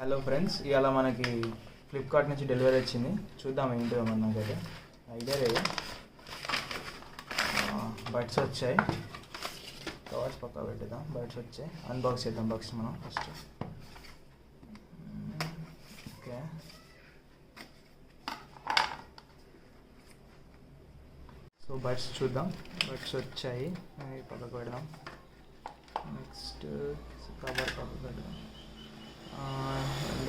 Hello friends, ఇవాళ మనకి Flipkart నుంచి డెలివరీ వచ్చింది. చూద్దాం ఏంటో మరి నాకైతే ఐడియా లేదు. బడ్స్ వచ్చాయి, కవర్స్ పక్కా పెట్టేద్దాం. బడ్స్ వచ్చాయి, అన్బాక్స్ చేద్దాం బాక్స్ మనం ఫస్ట్. ఓకే, సో బడ్స్ చూద్దాం. బడ్స్ వచ్చాయి, పక్కకు పెడదాం. నెక్స్ట్ కవర్ పక్కకు పెడదాం.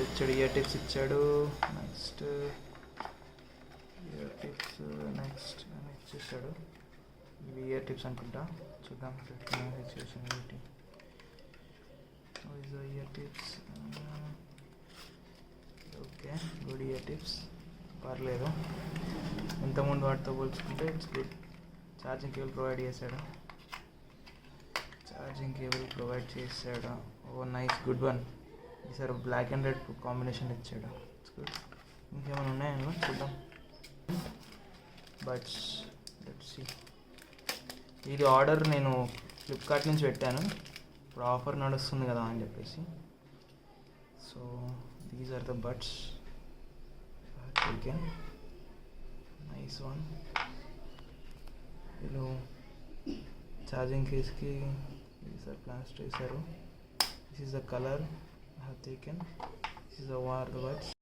ఇచ్చాడు, ఇయర్ టిప్స్ ఇచ్చాడు. నెక్స్ట్ ఇయర్ టిప్స్ నెక్స్ట్ ఇచ్చేసాడు. ఇవి ఇయర్ టిప్స్ అనుకుంటా, చూద్దాం. Situation ear tips. Okay, good ear tips, పర్లేదు. ఇంతకుముందు వాటితో పోల్చుకుంటే it's good. Charging cable provide చేశాడు. Oh nice, good one. ఈసారి బ్లాక్ అండ్ రెడ్ కాంబినేషన్ ఇచ్చాడు. It's good. ఇంకేమైనా ఉన్నాయో చూద్దాం. Buds let's see. ఇది ఆర్డర్ నేను ఫ్లిప్కార్ట్ నుంచి పెట్టాను, ఇప్పుడు ఆఫర్ నడుస్తుంది కదా అని చెప్పేసి. So these are the buds taken. Nice one. వీళ్ళు ఛార్జింగ్ కేస్కి ఈసారి ప్లాస్టర్ వేశారు. This is the colour I have taken. This is the buds.